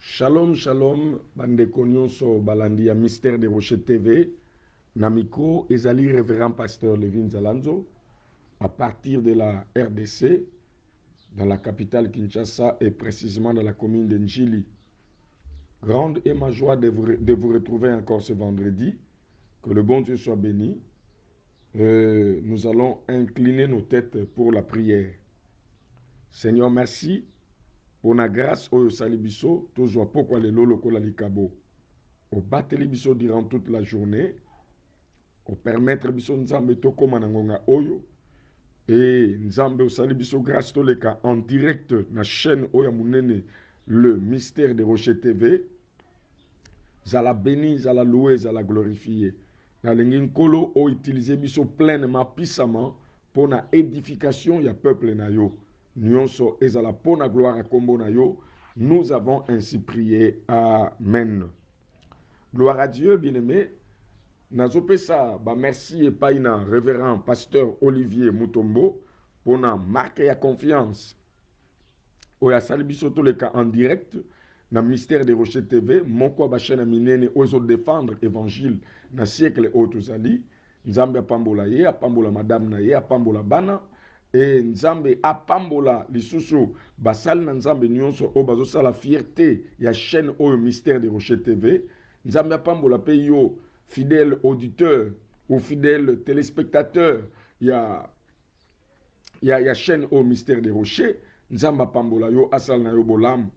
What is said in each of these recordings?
Shalom, shalom, bandeko nyonso balandi ya Mystère des Rochers TV. Na micro, ezali révérend pasteur Levin Zalanzo, à partir de la RDC, dans la capitale Kinshasa et précisément dans la commune de Njili. Grande est ma joie de vous retrouver encore ce vendredi. Que le bon Dieu soit béni. Nous allons incliner nos têtes pour la prière. Seigneur, merci pour la grâce au salibiso, toujours pourquoi les lolo kola likabo. Au battre biso durant toute la journée, au permettre biso nzambe to koma nangonga oyo, et nzambe au salibiso grâce to leka en direct na chaîne oya munene le Mystère des Rochers TV. Zala béni, zala loué, zala glorifié. Na lengin kolo o utiliser biso pleinement puissamment pour na édification ya peuple na yo. Nyonso ezala pona gloire à kombo na yo. Nous avons ainsi prié. Amen. Gloire à Dieu, bien-aimé. Nazopesa ba merci et païna révérend pasteur Olivier Mutombo pour na marquer ya confiance. Oya salibiso to le cas en direct na Mystère des Rochers TV, moko ba chaîne minene ozo défendre évangile na siècle otozali. Nzambe apambola ye, apambola madame na ye, apambola bana. Et Nzambe apambola lisusu basal na Nzambe nyonso o bazo la fierté ya chaîne au Mystère des Rochers TV. Nzambe apambola pe yo fidèle auditeur ou fidèle téléspectateur ya chaîne au Mystère des Rochers. Nzambe apambola yo asal na yo bolam.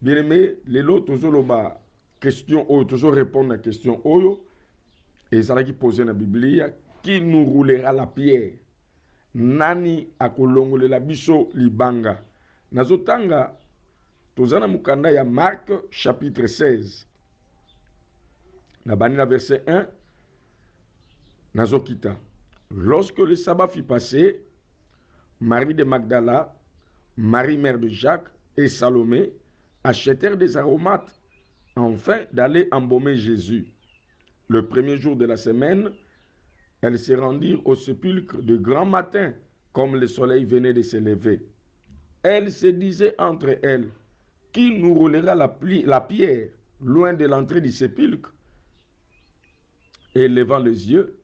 Bien aimé, les lots toujours ba question o toujours répondre à question oyo et ça qui poser na Bible, qui nous roulera la pierre? Nani akolongole la biso libanga. Nazotanga tozana mukanda ya Marc chapitre 16. Na bani la verset 1. Nazokita. Lorsque le sabbat fut passé, Marie de Magdala, Marie mère de Jacques et Salomé achetèrent des aromates afin d'aller embaumer Jésus. Le premier jour de la semaine, elles se rendirent au sépulcre de grand matin, comme le soleil venait de se lever. Elles se disaient entre elles, qui nous roulera la pierre loin de l'entrée du sépulcre? Et levant les yeux,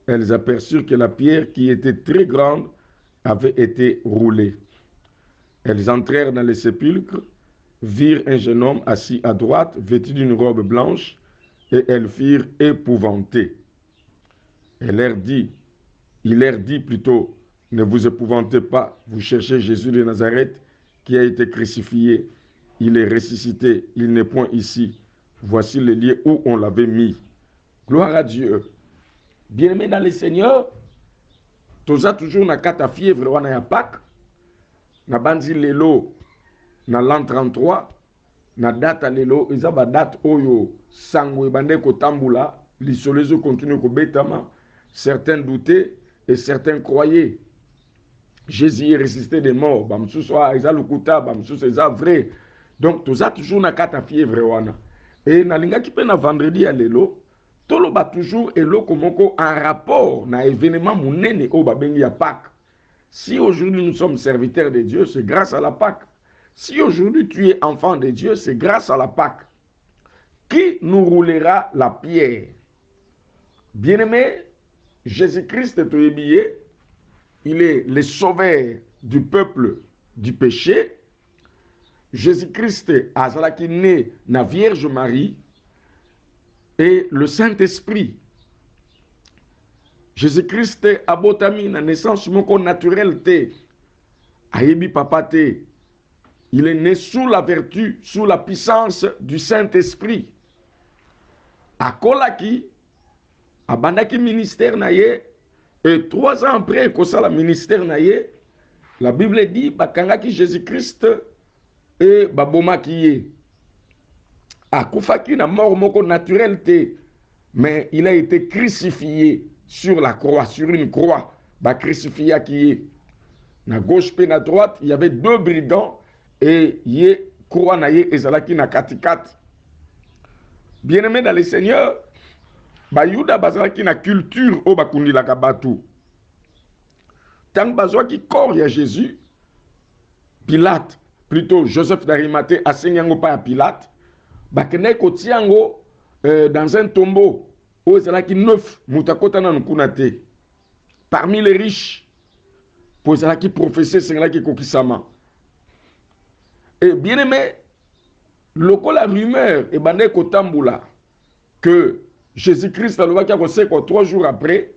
elles aperçurent que la pierre qui était très grande avait été roulée. Elles entrèrent dans le sépulcre, virent un jeune homme assis à droite, vêtu d'une robe blanche, et elles furent épouvantées. Il leur dit plutôt, ne vous épouvantez pas, vous cherchez Jésus de Nazareth qui a été crucifié. Il est ressuscité, il n'est point ici. Voici le lieu où on l'avait mis. Gloire à Dieu. Bien-aimé dans le Seigneur, toza toujours na kata fièvre wana ya Pâques, na banzi lelo na l'an 33, na data lelo, izaba date oyo sango ebande kotambula, lisolezo continue kobetama. Certains doutaient et certains croyaient. Jésus est ressuscité des morts. Vrai. Donc, tout ça toujours na kata fièvre wana. Et na linga ki pe na vendredi à lelo, tolo ba toujours elo komoko en rapport na événement munene o babengi ya Pâques. Si aujourd'hui nous sommes serviteurs de Dieu, c'est grâce à la Pâques. Si aujourd'hui tu es enfant de Dieu, c'est grâce à la Pâques. Qui nous roulera la pierre? Bien-aimé, Jésus-Christ est oublié, il est le sauveur du peuple du péché. Jésus-Christ azalaki né na Vierge Marie et le Saint-Esprit. Jésus-Christ abotami na naissance moko naturelle te, ayebi papa te. Il est né sous la vertu, sous la puissance du Saint-Esprit. Akolaki abandaki ministère naye, et 3 ans après que ça la ministère naye, la Bible dit bakangaki Jésus-Christ et babomaki ye. Akufaki na mort moko naturelle te, mais il a été crucifié sur la croix, sur une croix, ba crucifié ki ye. Na gauche pe na droite, il y avait 2 brigands et ye croix naye ezalaki na katikat. Bien-aimé dans le Seigneur, Bayuda bazalaki na culture o bakundi la kabatu. Tant bazwaki corps ya Jésus, Pilate, plutôt Joseph d'Arimathée, asenyango pa ya Pilate, bakende kotiango dans un tombeau où c'est là qui neuf mutakota na nkunate parmi les riches pour ça qui professait c'est là qui kokisama et bien aimé lokola rumeur et bande kotambula que Jésus-Christ alobaki akoseko 3 jours après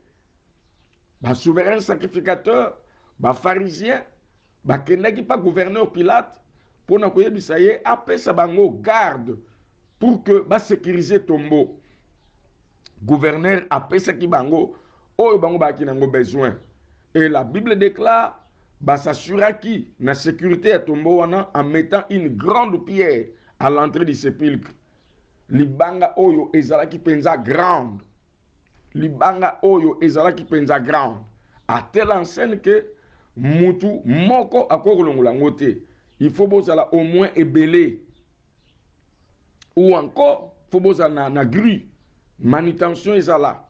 ba souverain sacrificateur ba pharisien bakendaki pa gouverneur Pilate pour na koyebisa ye apesa bango garde pour que ba sécuriser tombeau gouverneur apesaki bango oyo bango baki nango besoin et la Bible déclare ba s'assuraki na sécurité ya tombeau wana en mettant une grande pierre à l'entrée du sépulcre libanga oyo ezalaki penza grande libanga oyo ezalaki penza grande à telle enseigne que mutu moko akokolongola ngote il faut bozala au moins ebelé ou encore faut bozala na grue manutention ezala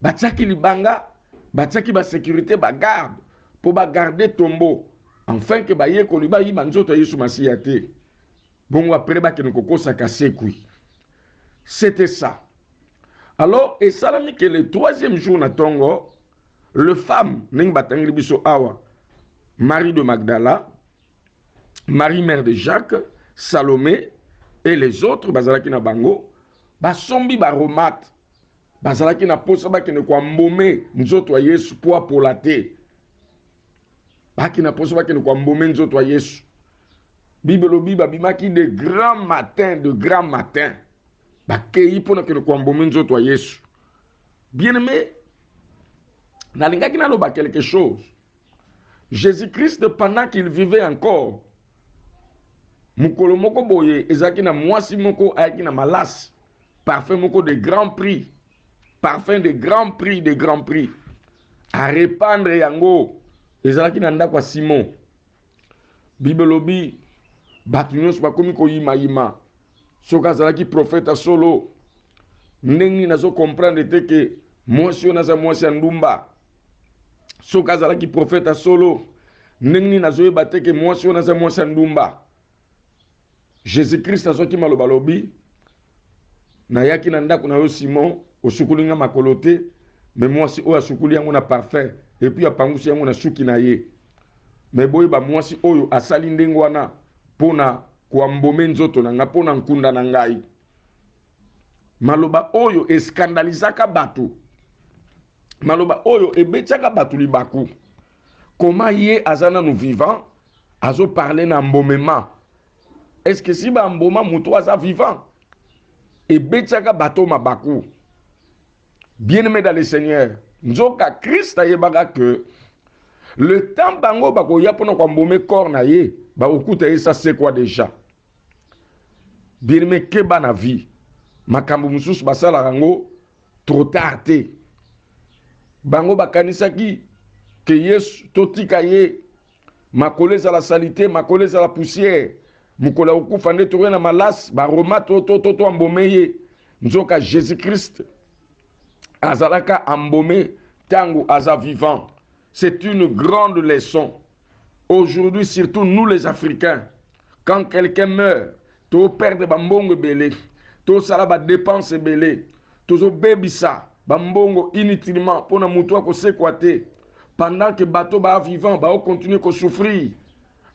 batiaki libanga batiaki ba sécurité ba garde pour ba garder tombeau enfin que ba ye koliba yi banzoto Yesu Masiya te bon après ba kene kokosa kasekui c'était ça alors et salami que le 3e jour na tongo le femme ning batangli biso awa Marie de Magdala Marie mère de Jacques Salomé et les autres bazalaki na bango basombi baromate bazalaki na posa bakene kwa mbome nzoto wa Yesu po apolate baki na posa bakene kwa mbome nzoto wa Yesu Bible lobiba bimaki de grand matin bakei pona kene kwa mbome nzoto wa Yesu bien aimé nalingaki naloba quelque chose Jésus-Christ pendant qu'il vivait encore mukolo moko boye ezaki na mwasi moko ayaki na malasi parfum moko de grand prix parfum de grand prix à répandre yango ezalaki na ndako Simon Bible lobi batu nyonso bakomi koyima soki azalaki prophète solo ndenge nazo comprendre te ke mwasi oyo naza mwasi ya ndumba soki azalaki prophète solo ndenge nazoyeba te ke mwasi oyo naza mwasi ya ndumba Jésus-Christ azoki maloba lobi nayaki na ndako na yo Simon osukuli nga makolo te mais mwasi oyo asukuli yango na parfum et puis apangusi yango na suki na ye mais boyeba mwasi oyo asali ndenge wana mpona koambome nzoto na nga mpona nkunda na ngai maloba oyo eskandalizaka bato maloba oyo ebetiaka bato libaku comment ye aza nanu vivant azo parler na mbomema est-ce que si ba mboma muto aza vivant ebetiaka bato mabaku bien-aimé dans le Seigneur nzoka Christ ayebaka que le temps bango bakoya pona kwa mbome corps na ye ba okuta ye ça c'est quoi déjà bien-aimé keba na vie makambo mususu basala rango trop tard te bango bakanisaki que Yesu totika ye makolo ezala salité makolo ezala poussière mukola okufa nde tokoki na malasi baroma to ambome ye nzoka Jésus-Christ azalaka ambome tango aza vivant. C'est une grande leçon aujourd'hui, surtout nous les Africains. Quand quelqu'un meurt, to perdre bambongo belé, to sala ba dépense belé, to zo bebisa bambongo inutilement pour na mutu ko sekwate pendant que bateau ba vivant ba continuer ko souffrir.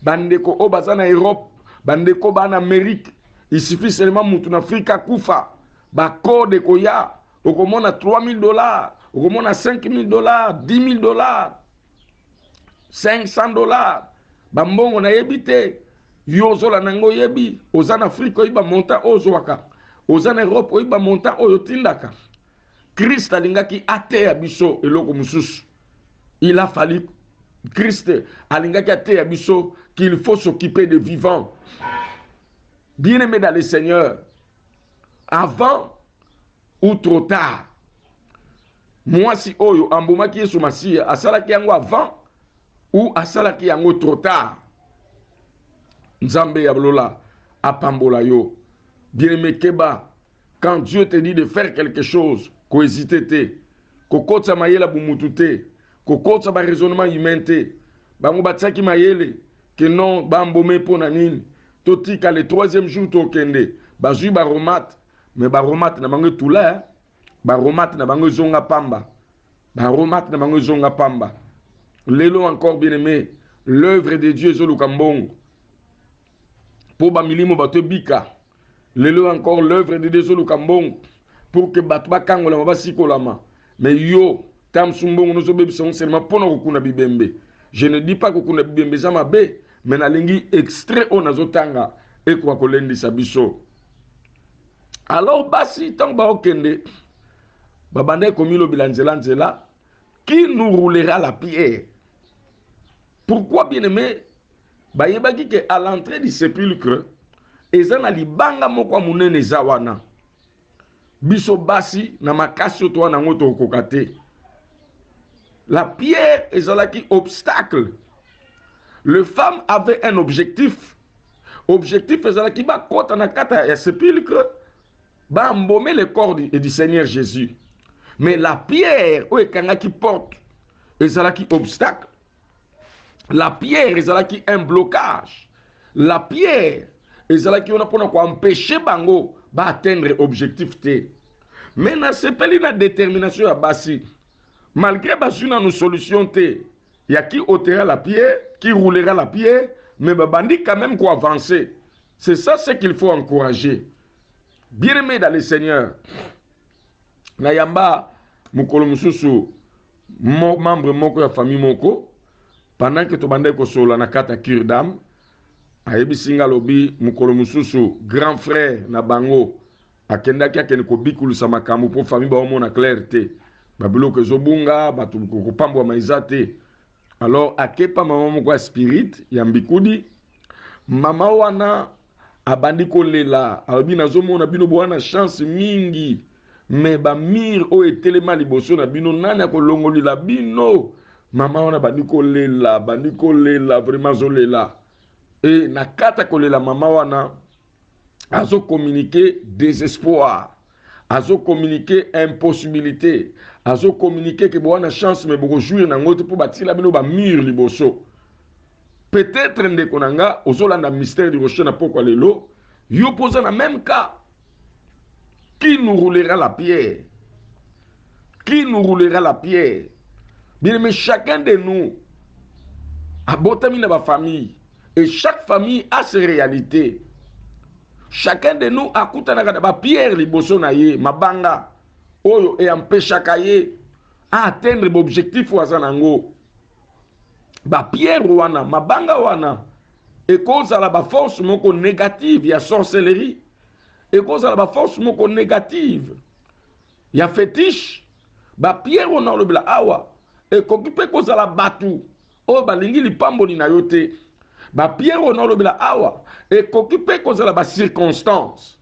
Bandeko o bazana Europe, bandeko ba en Amérique, il suffit seulement mutu na Afrika kufa ba code ko ya okomona $3,000, okomona $5,000, $10,000, $500. Bambongo na yebite yozola nango yebi ozana Afrika iba monta ozwaka ozana Europe iba monta oyo tindaka. Christ alingaki ateya biso eloko mususu. Il a fallu Christ alingaki ateya biso qu'il faut s'occuper des vivants. Bien-aimé dans le Seigneur, avant ou trop tard, moi si oyo ambomaki Yesu Masiya asalaki yango avant ou asalaki yango trop tard. Nzambe yablola apambola yo. Bien-aimé keba, quand Dieu te dit de faire quelque chose, ko hésiter te, ko kotsa mayela bumutu te, ko kotsa ba raisonnement humain te, bango batsaki mayele que non ba ambome pona nini, totika le troisième jour tokende bazui baromat mais baromat na bango tula baromat na bango zonga pamba baromat na bango zonga pamba lelo encore bien aimé l'œuvre de Dieu ezoluka mbongo pour bamilimo bato bika lelo encore l'œuvre de Dieu ezoluka mbongo pour que bato bakangola basikolama mais yo tam sumbongo no zobebisa seulement pona kokuna bibembe. Je ne dis pas kokuna bibembe za mabe mais nalingi extrait on azotanga et kwa kolendisa biso. Alors basi tant ba okende babande komilo bilanzela nzela qui nous roulera la pierre. Pourquoi bien aimé bayebaki que à l'entrée du sépulcre ezana libanga moko munene zawana biso basi na makasi to na ngoto kokate. La pierre ezalaki obstacle. Le femme avait un objectif. Objectif ezalaki ba kota na kata ya sépulcre ba embaumer le corps du Seigneur Jésus. Mais la pierre o ekangaki porte ezalaki obstacle. La pierre ezalaki un blocage. La pierre ezalaki on a pour empêcher bango ba atteindre objectif te. Mais na sepeli na détermination ya basi. Malgré basuna nos solutions te, y a qui ôtera la pierre, qui roulera la pierre, mais babandi quand même quoi avancer. C'est ça ce qu'il faut encourager. Bien aimé dans le Seigneur. Na yamba mukolo mususu membre moko ya famille moko pendant que to bande ko sola na kata kirdam ayebi singa lobi mukolo mususu grand frère na bango akendaki akene ko bikulusa makambo pour famille ba omona clarté. Babilo que zobunga batu kopambwa maizate. Alors akepa mama moko spirit ya mbikudi mama wana abandi kolela albi nazomona bino bwana chance mingi mais ba mir o etelema liboso na bino nani akolongoli la bino mama wana bandi kolela vraiment zolela et nakata kolela mama wana azo communiquer désespoir. Azo communiquer impossibilité, azo communiquer que bon na chance mais beaucoup jouer na ngote pour bâtir la bino ba mur liboso. Peut-être ndekonanga ozolanda mystère du rocher na poko lelo, yo posa na même cas. Qui nous roulera la pierre? Qui nous roulera la pierre? Bien mais chacun de nous a botami na ba famille et chaque famille a ses réalités. Chacun de nous a koutanaka ba pierre liboso na ye mabanga oyo et empêchaka ye à atteindre l'objectif wazanango ba pierre wana mabanga wana et cause à la ba force moko négative ya sorcellerie et cause à la ba force moko négative ya fétiche ba pierre wana le bla awa et kokipe cause à la batu o balingi lipamboli na yote. Ba pierre au nord la awa et qu'occupé cause la ba circonstance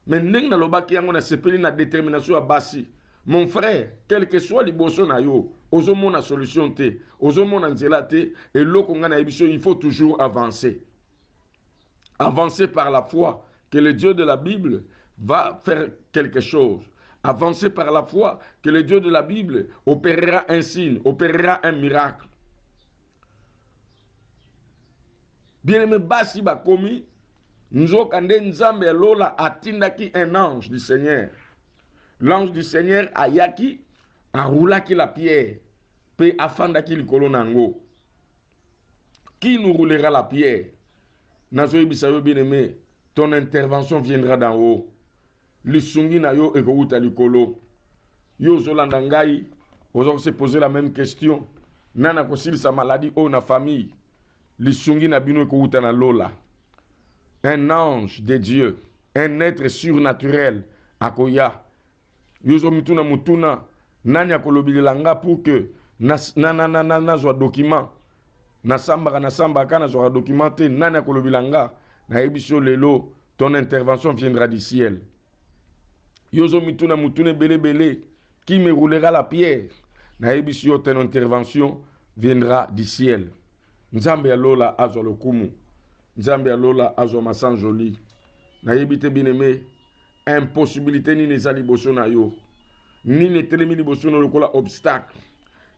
mais ning na lobaki yango na sepeli na détermination à basi mon frère quel que soit liboso na yo ozomo na solution te ozomo na nzela te et loko nga na ebiso il faut toujours avancer par la foi que le Dieu de la Bible va faire quelque chose, avancer par la foi que le Dieu de la Bible opérera un signe, opérera un miracle. Bien-aimé basi bakomi nzokande nzambe lola atindaki un ange du Seigneur. L'ange du Seigneur ayaki aroulaki la pierre pe afandaki likolo nango. Qui nous roulera la pierre? Nazo bisayo bien-aimé, ton intervention viendra d'en haut. Lisungi na yo ekouta likolo. Yo zolanda ngai, ozo se poser la même question. Nana kosili sa maladie o na famille. Lisungi na bino ekouta na lola. Un ange de Dieu, un être surnaturel akoya. Yo zo mituna mutuna nani akolobilanga pour que na zo document na samba kana zo documenté nani akolobilanga na ebiso lelo ton intervention viendra du ciel. Yo zo mituna mutune belé qui me roulera la pierre na ebiso ton intervention viendra du ciel. Nzambe alola azo lokumu. Nzambe alola azo masanjoli. Na yebite bien-aimé, impossibilité ni nezali boso na yo. Ni ne telemi liboso no lokola obstacle.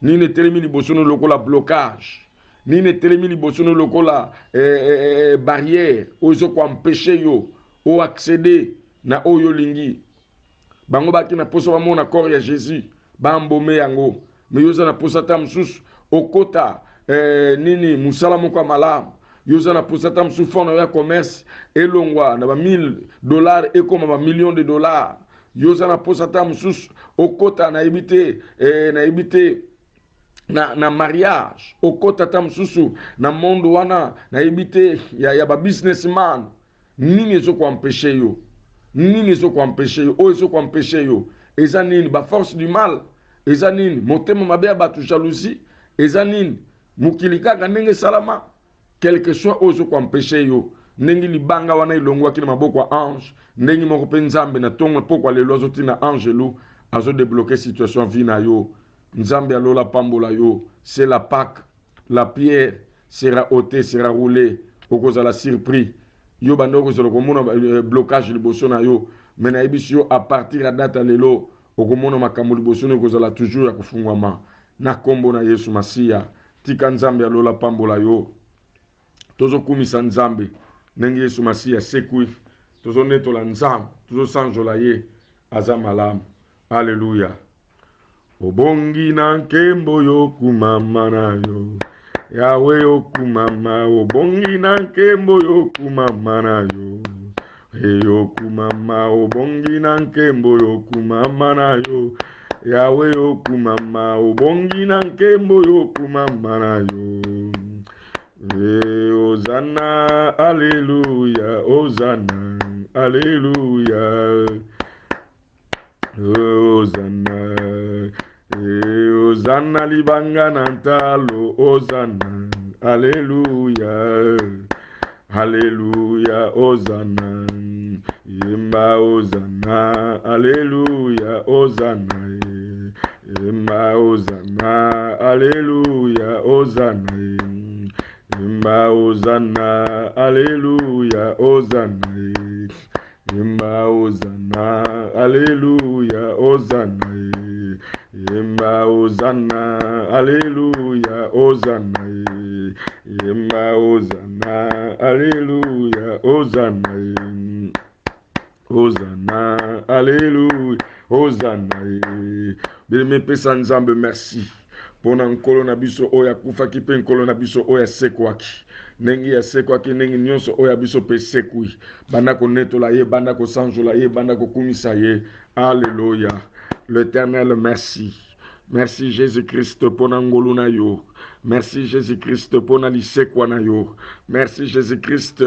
Ni ne telemi liboso no lokola blocage. nini telemi liboso no lokola barrière ozo ko empêcher yo o accéder na oyo lingi bango baki na poso bamona corps ya Jésus bambome yango mais yoza na posa ta msusu okota nini musala moko malamu yoza na posa ta msusu fona ya commerce elongwa na ba $1000 ekoma ba millions de dollars yoza na posa ta msusu okota na ibite na mariage okota ta msusu na monde wana na ibite ya ba businessman nini ezo ko empêcher yo nini ezo ko empêcher yo o ezo ko empêcher yo eza nini ba force du mal eza nini motema mabe ya bato jalousie eza nini mokili kaka ndenge salama quelque soit ozo ko empêcher yo ndenge libanga wana ilongwaki na maboko ya ange ndenge moko mpe nzambe na ntongo pokwa lelo azotina angelu azodébloquer situation vie na yo nzambe alola pambola yo c'est la Pâque la pierre sera ôtée sera roulée okozala surpris yo bando kozala komona blocage liboso na yo mais na yebisi yo à partir ya date lelo okomona makambo liboso na kozala toujours ya kofungwama na kombo na Yesu Masiya tika nzambe alola pambola yo tozokumisa nzambe ndenge Yesu Masiya sekui tozonetola nzambe tozosanjola ye aza malamu haleluya obongi na nkembo yo kumama na yo Yahweh yo kumama obongi na nkembo yo kumama na yo yo kumama obongi na nkembo yo kumama na yo Yahweh yo kumama obongi na nkembo yo kumama na yo Hosanna hallelujah Hosanna hallelujah Hosanna Hosanna libanga na ntalo Hosanna hallelujah hallelujah Hosanna yemba Hosanna hallelujah Hosanna yemba Hosanna hallelujah Hosanna yemba Hosanna hallelujah Hosanna yemba Hosanna hallelujah Hosanna yemba Hosanna hallelujah Hosanna yemba Hosanna hallelujah Hosanna Hosanna hallelujah Hosanna bien pesa nzambe merci pona nkolo na biso oya kufaki pe nkolo na biso oya sekwaki ndenge ya sekwaki ndenge nyonso oya biso pe sekui banda ko netola ye banda ko sanjola ye banda ko kumisa ye alléluia l'Éternel merci merci Jésus-Christ pona ngolu na yo merci Jésus-Christ pona lisekwa na yo merci Jésus-Christ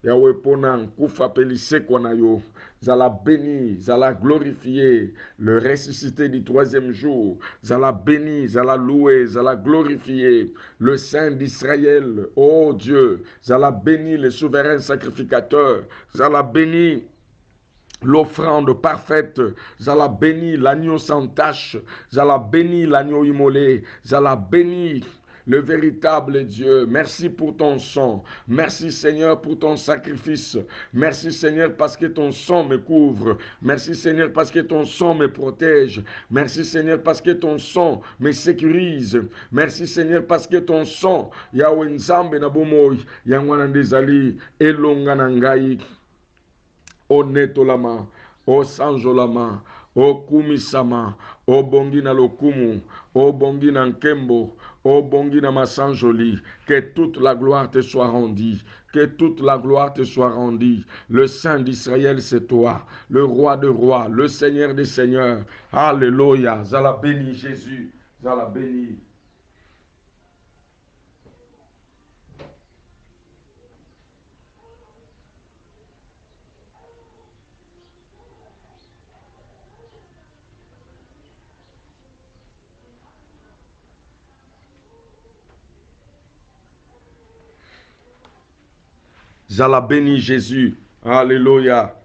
Yahweh pona nkufa pe lisekwa na yo zala béni zala glorifié le ressuscité du troisième jour zala béni zala loué zala glorifié le Saint d'Israël oh Dieu zala béni le souverain sacrificateur zala béni l'offrande parfaite, zala béni l'agneau sans tache, zala béni l'agneau immolé, zala béni le véritable Dieu. Merci pour ton sang. Merci Seigneur pour ton sacrifice. Merci Seigneur parce que ton sang me couvre. Merci Seigneur parce que ton sang me protège. Merci Seigneur parce que ton sang me sécurise. Merci Seigneur parce que ton sang, Yahweh Nzambe na bomoy, yangwana ndezali, elonga na ngai. O netolama, o sanjolama, o kumisama, o bongi na lokumu, o bongi na nkembo, o bongi na masanjoli, que toute la gloire te soit rendue, que toute la gloire te soit rendue. Le Saint d'Israël c'est toi, le roi de rois, le Seigneur des seigneurs. Alléluia, zala béni Jésus, zala béni. Zala béni Jésus. Alléluia.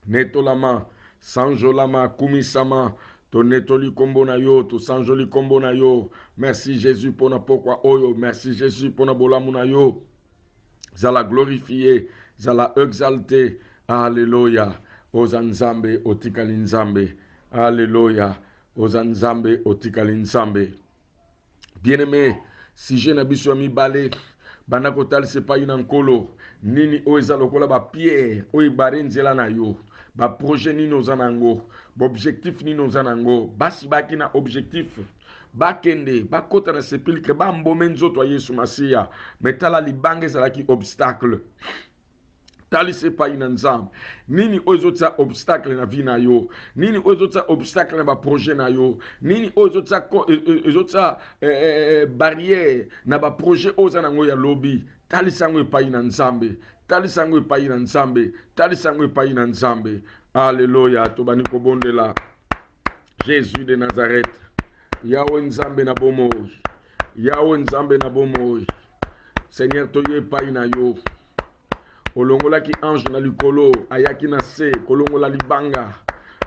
Netolama, sanjolama, kumisama, to netoli kombo na yo, to sanjoli kombo na yo. Merci Jésus pour na pokwa oyo. Merci Jésus pour na bolamu na yo. Zala glorifié, zala exalté. Alléluia. Ozanzambe, otikali nzambe. Alléluia. Ozanzambe, otikali nzambe. Bien-aimé, sujet na biso mi balé bana kotalisa epai na nkolo nini oyo eza lokola bapierre oyo ebare nzela na yo, baprojet nini oza nango, baobjectif nini oza nango. Basi baki na objectif bakende bakota na sepulcre bambome nzoto ya Yesu Masiya, me tala libanga ezalaki obstacle. Talisa epai na Nzambe nini oyo ezotisa obstacle na vie na yo, nini oyo ezotisa obstacle na baprojet na yo, nini oyo ezotisa barrière na baprojet oyo oza nango ya lobi. Talisa yango epai na Nzambe, talisa yango epai na Nzambe, talisa yango epai na Nzambe. Alléluia. Tobani kobondela Jésus de Nazareth. Yawe Nzambe na bomoi, Yawe Nzambe na bomoi. Seigneur toye epai na yo, olongola ki ange na likolo ayaki na se kolongola libanga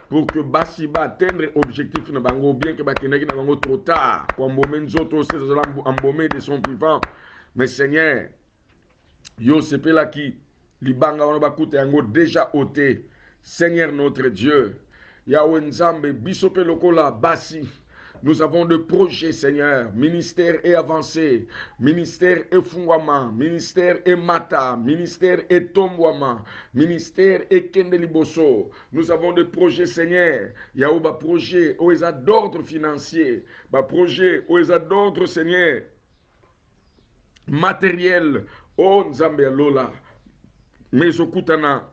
pour que basi ba atteindre objectif na bango, bien que bakendaki na bango trop tard pour embaumer nzoto c'est embaumer de son vivant. Mais Seigneur yo sepela ki libanga wana bakuta yango déjà ôté. Seigneur notre Dieu, Yahweh Nzambe biso pe lokola basi, nous avons des projets, Seigneur, ministère et avancé, ministère et fungwama, ministère et mata, ministère et tombwama, ministère et kendeliboso. Nous avons des projets, Seigneur. Il y a des projets où ils ont d'ordre financier, des projets où ils ont d'ordre, Seigneur, matériel. Oh, Nzambe Lola, mais okutana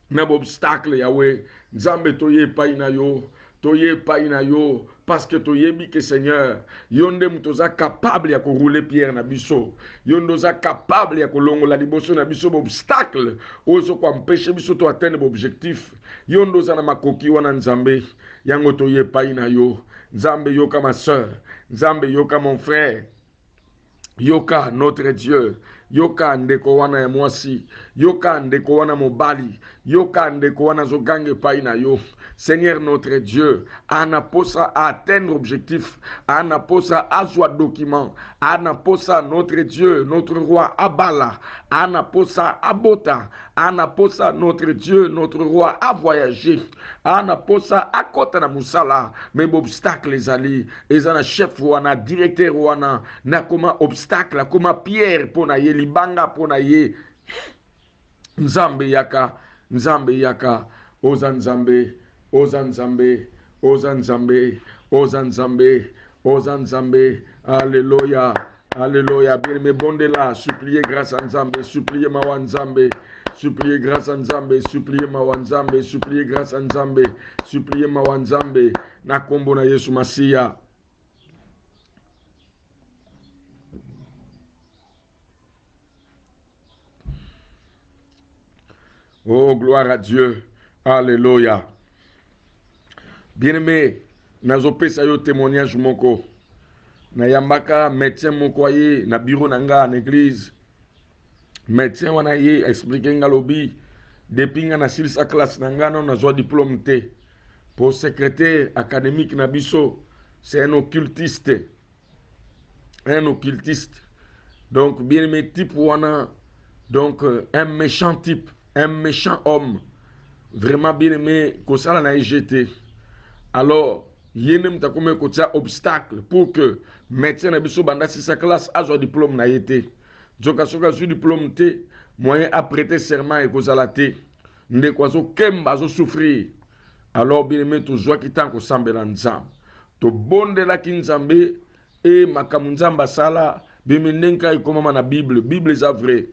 na obstacle Yahweh, Nzambe toye epai na yo. Toye epai na yo, parce que toyebi que Seigneur, yonde mutoza capable ya rouler pierre na biso, yonde za capable ya kolongola liboso na biso obstacle, ozo kwa mpeshe biso to atteindre objectif, yonde za na makoki wana Nzambe, yango toye epai na yo. Nzambe yoka ma sœur, Nzambe yoka mon frère, yoka notre Dieu, yoka ndeko wana ya mwasi, yoka ndeko wana mobali, yoka ndeko wana zogange pai na yo. Seigneur notre Dieu, anaposa à atteindre objectif, anaposa azwa document, anaposa notre Dieu, notre roi abala, anaposa abota, anaposa notre Dieu, notre roi a voyagé, anaposa akota na musala, mais obstacle ezali, ezana chef wana, directeur wana, na koma obstacle, koma pierre pona ye libanga pona ye. Nzambe yaka, Nzambe yaka, oza Nzambe, oza Nzambe, oza Nzambe, oza Nzambe, oza Nzambe. Alléluia, alléluia. Bien me bondela, supplier grâce à Nzambe, supplier mawa Nzambe, supplier grâce à Nzambe, supplier mawa Nzambe, supplier grâce à Nzambe, supplier mawa Nzambe. Na kombo na Yesu Masiya. Oh, gloire à Dieu. Alléluia. Bien-aimé, nazopesa yo témoignage moko. Na yambaka médecin moko ye na bureau nanga en église. Médecin wana ye expliquer ngalobi depuis nga na silsa classe nanga non na zo diplôme T. Pour secrétaire académique na biso, c'est un occultiste. Un occultiste. Donc bien-aimé type wana, donc un méchant type. Un méchant homme, vraiment bien aimé, que ça l'a jeté. Alors, il y a un obstacle pour que médecin nabiso banda si sa classe a son diplôme na été. Joka soka sur diplôme T, moyen à prêter serment et cause à la T. Ne kwazo kemba zo souffrir. Alors bien aimé, tu joie qui tant ko sambela nzam. To bonde la kinzambe et makamunzamba sala biminenka ikoma na Bible. Bible est vrai.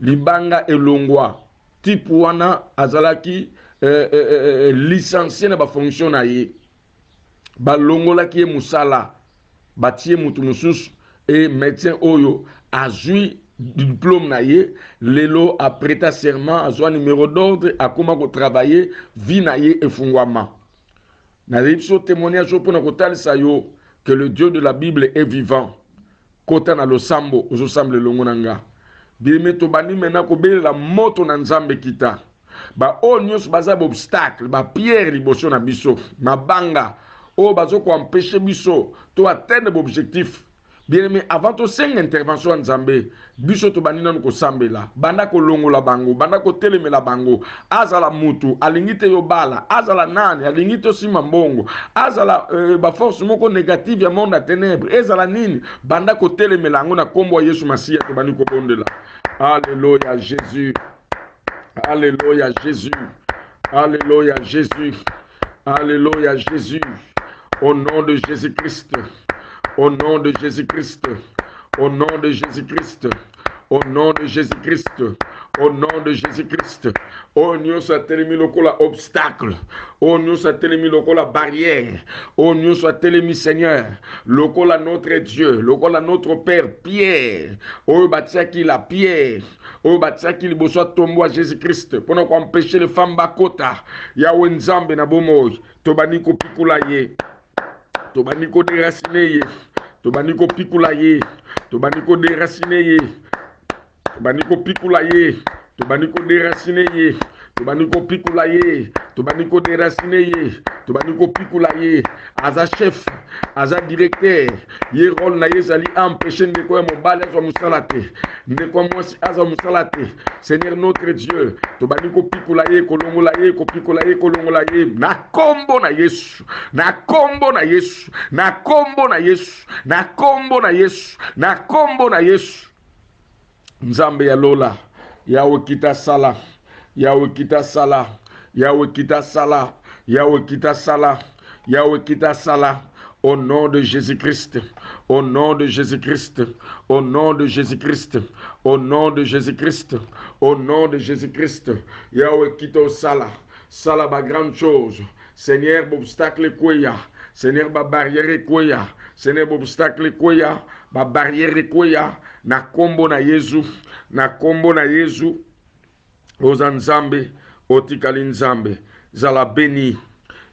Libanga elongwa type wana azalaki licencié na ba fonction na ye balongola ki musala batie mutu mususu et médecin oyo azui diplôme na ye lelo a prêté serment azwa numéro d'ordre akoma ko travailler vie na ye efungwama na ripso témoignage pour na kotalisa yo que le Dieu de la Bible est vivant kota na losambo ozo semble longonanga. Bien to bani mena ko belela moto na Nzambe kita ba o nyos baza obstacle ba pierre liboso na biso mabanga o bazo ko empêcher biso to atteindre objectif Bien aimé, avant to seng intervention nzambe, biso to banina ko sambela, banda ko longola bango, banda ko telemela bango, azala mutu, alingite yo bala, azala nani, alingite sima mbongo, azala ba force moko négative ya monde à ténèbres, ezala nini, banda ko telemela ngo na kombo ya Yesu Masia to bani ko bondela. Alléluia Jésus. Alléluia Jésus. Alléluia Jésus. Alléluia Jésus. Au nom de Jésus-Christ. Au nom de Jésus-Christ. Au nom de Jésus-Christ. Au nom de Jésus-Christ. Au nom de Jésus-Christ. Oh, nous sommes télémis lokola obstacle. Oh, nous sommes télémis lokola barrière. Oh, nous sommes télémis Seigneur. Lokola notre Dieu. Lokola notre Père Pierre. Oh, batia qui la Pierre. Oh, batia qui le soit tombeau à Jésus-Christ. Pendant qu'on empêche les femmes bakota. Yahweh Nzambe na bomoy. Tobaniko pikulaye. Tobaniko déraciner. Tobaniko pikulaye. Tobaniko déraciner. Tobaniko pikulaye. Tobaniko déraciner. Tobaniko pikulaye. Tobaniko déraciner. Tobaniko pikulaye. Aza chef, aza directeur. Ye rôle na yezali empêcher de quoi mon balai soit musalate. Ne quoi moi si aza musalate. Seigneur notre Dieu. Tobaniko pikulaye kolongolaye ko pikulaye kolongolaye. Na kombo na Yesu. Na kombo na Yesu. Na kombo na Yesu. Na kombo na Yesu. Na kombo na Yesu. Nzambe ya lola. Yawe kita sala. Yawe kita sala. Yawe kita sala. Yawe kita sala. Yawe kita sala. Au nom de Jésus-Christ. Au nom de Jésus-Christ. Au nom de Jésus-Christ. Au nom de Jésus-Christ. Au nom de Jésus-Christ. Yawe kita sala. Sala ba grande chose. Seigneur, obstacle koya. Seigneur, ba barrière koya. Seigneur, obstacle koya. Ba barrière koya. Na kombo na Yesu. Na kombo na Yesu. Oza Nzambe. Otikali Nzambe. Zala béni.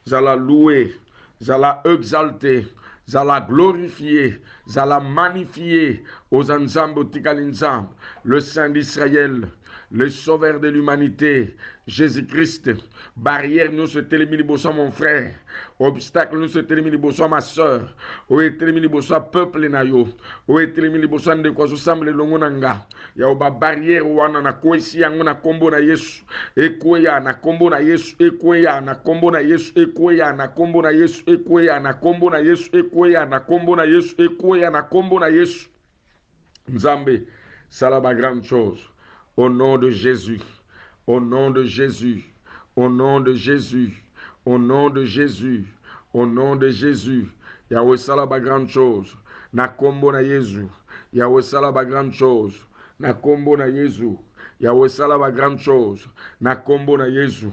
Zala loué. Zala exalté. Zala glorifié. Zala magnifié. Oza Nzambe Otikali Nzambe. Le Saint d'Israël. Le Sauveur de l'humanité. Jésus-Christ. Barrière nous se télémini bosso mon frère. Obstacle nous se télémini bosso ma soeur. Oye télémini bosso peuple na yo. Oye télémini bosso de quoi semble longo nanga. Ya oba barrière wana na koisi yango na kombo na Yesu. Ekoya na kombo na Yesu. Ekoya na kombo na Yesu. Ekoya na kombo na Yesu. Ekoya na kombo na Yesu. Ekoya na kombo na Yesu. Ekoya na kombo na Yesu. Nzambe salaba grande chose. Au nom de Jésus. Au nom de Jésus, au nom de Jésus, au nom de Jésus, au nom de Jésus, Yahweh salaba grande chose, na kombo na Yesu, Yahweh salaba grande chose, na kombo na Yesu, Yahweh salaba grande chose, na kombo na Yesu.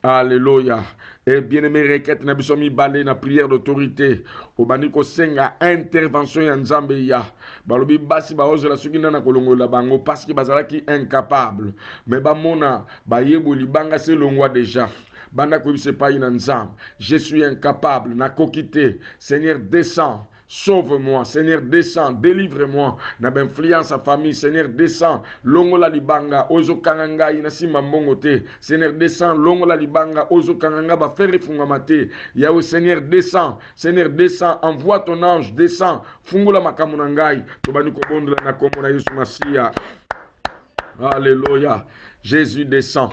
Alléluia. Et bien-aimé requête na biso mi balé na prière d'autorité. Obaniko senga intervention ya Nzambe ya. Balobi basi ba ozo la sukina na kolongola bango parce que bazalaki incapable. Mais ba mona ba yebo libanga se longwa déjà. Banda ko se pa ina Nzambe. Je suis incapable na kokité. Seigneur descends. Sauve-moi, Seigneur, descends, délivre-moi. Na influence à famille, Seigneur, descends. Longo la libanga, ozo kananga inasima mongote. Seigneur, descends, longo la libanga, ozo kananga ba faire fungamate. Yahweh, Seigneur, descends. Seigneur, descends, envoie ton ange, descends. Fungula makamunangai. Tobani kobondo na komo na Yesu Masia. Alléluia. Jésus descend.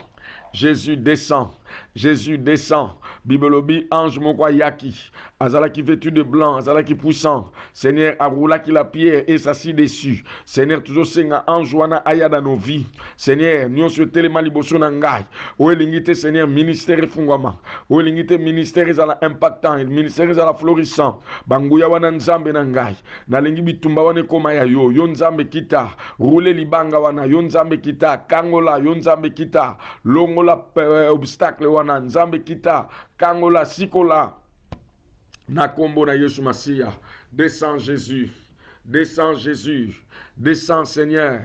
Jésus descend. Jésus descend. Bibelobi ange mokwa yaki. Azala qui vêtu de blanc, azala qui puissant. Seigneur, aroula qui la pierre et s'assit dessus. Seigneur, toujours senga ange wana aya dans nos vies. Seigneur, nous sommes tellement liboso nangai. O elingite Seigneur, ministère fungwama. O elingite ministère ezala impactant, ministère ezala florissant. Banguya wana Nzambe nangai. Na lingi bitumba wana koma ya yo. Yo Nzambe kita. Roule libanga wana yo Nzambe kita. Kangola yo Nzambe kita. Longola obstacle wana Nzambe kita. Kangola sikola. Na kombo na Yesu Masia. Descends Jésus. Descends Jésus. Descends Seigneur.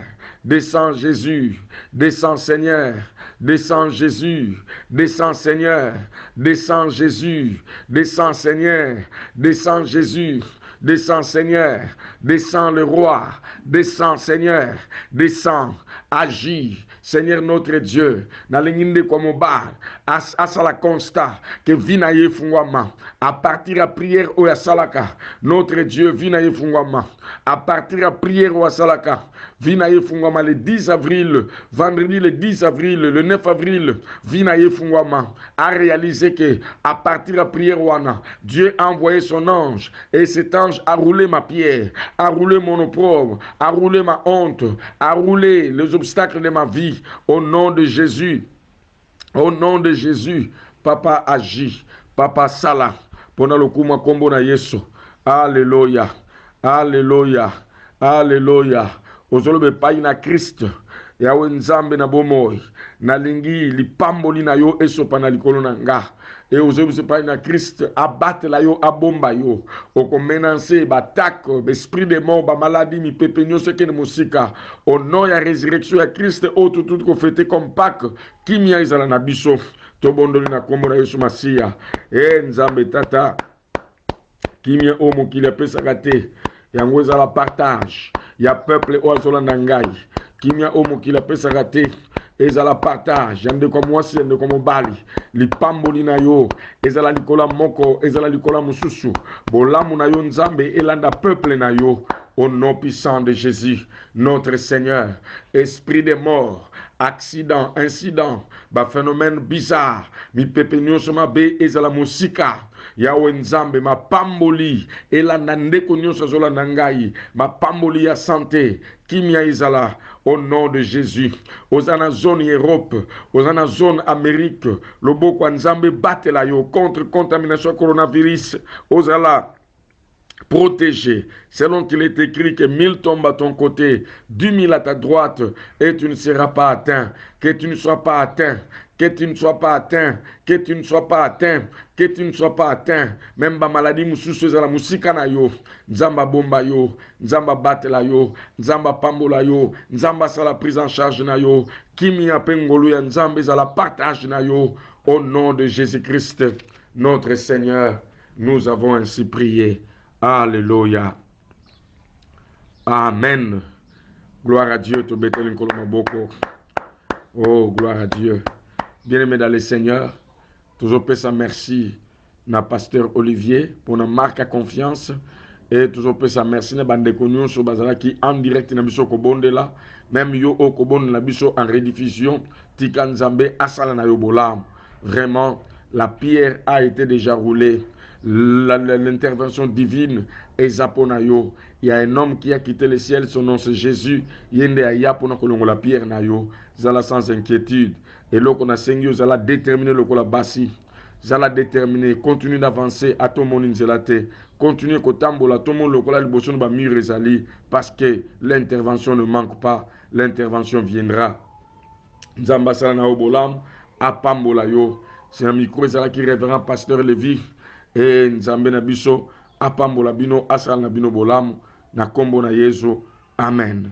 descends Jésus, descends Seigneur, descends Jésus, descends Seigneur, descends Jésus, descends Seigneur, descends Jésus, descends Seigneur, descends le roi, descends Seigneur, descends, agis, Seigneur notre Dieu, na linginde kwa mobar, asa la constat, que vina ye fungwama, à partir à prière ou à salaka, notre Dieu vina ye fungwama, à partir à prière ou à salaka, vina ye fungwama le 10 avril, vendredi le 10 avril, le 9 avril, vina ye fungwama, a réalisé que à partir à prière ou Dieu a envoyé son ange, et cet ange a roulé ma pierre, a roulé mon opprobre, a roulé ma honte, a roulé les obstacles de ma vie, au nom de Jésus. Au nom de Jésus, Papa agit, Papa sala, pona lokuma kombo na Yesu. Alléluia, Alléluia, Alléluia. Ozolobe pai na Christ, yawe nzambe na bomoi, na lingi lipamboli na yo esopa na likolo na nga. Et ozolobe pai na Christ, abattre la yo, abomba yo. Oko menanse, batak, esprit de mort, ba maladie, mi pepenyo, ce qui ne musika. Au nom ya résurrection ya Christ, autre tout ko fêté comme Pâques, kimia izala na biso. Tobondoli na kombo na Yesu Masia. Nzambe tata, kimia omo kili apesaka te. Yango ezala partage. Ya peuple oazola na ngai. Kimia omo kili apesaka te. Ezala partage. Yande kwa mwasi, yande kwa mobali. Lipamboli na yo. Ezala likola moko, ezala likola mususu. Bolamu na yo nzambe, elanda peuple na yo. Au nom puissant de Jésus, notre Seigneur, esprit de mort, accident, incident, ba phénomène bizarre, mi pepenyo soma be ezala musika, yawe nzambe, ma pamboli, elanda ndeko nyonso zola nangai, ma pamboli ya santé, kimia izala, au nom de Jésus, ozana zone Europe, ozana zone Amérique, loboko nzambe batela yo contre contamination coronavirus, ozala protégé, selon qu'il est écrit que 1000 tombent à ton côté, 10 000 à ta droite, et tu ne seras pas atteint, que tu ne sois pas atteint, que tu ne sois pas atteint, que tu ne sois pas atteint, que tu ne sois pas atteint, même ba maladie mususu za la musika na yo, nzamba bomba yo, nzamba batela yo, nzamba pambola yo, nzamba sa la prise en charge na yo, kimi ya pengolu ya nzambe za la partage na yo, au nom de Jésus-Christ, notre Seigneur, nous avons ainsi prié. Alléluia. Amen. Gloire à Dieu. Oh, gloire à Dieu. Bien-aimé dans le Seigneur, toujours paix sa merci na pasteur Olivier pour na marque à confiance et toujours paix sa merci na bande konyo so bazala qui en direct na biso ko bonde là, même yo o ko bonde na biso en rediffusion tika nzambe asala na yo bolam. Vraiment, la pierre a été déjà roulée. L'intervention divine est zaponayo. Il y a un homme qui a quitté le ciel, son nom c'est Jésus. Yende aya pour nous la pierre nayo. Zala sans inquiétude. Et là qu'on a seigneur, zala déterminer le kola basi. Zala déterminer, continue d'avancer à tout monde inzelate. Continue kotambola tout le monde le kola liboson ba mur ezali parce que l'intervention ne manque pas, l'intervention viendra. Nzamba sala na obolam apambola yo. C'est un micro ezala qui révérend pasteur Lévi. Et nzambe na biso apambola bino asal na bino bolamu na kombo na Yesu. Amen.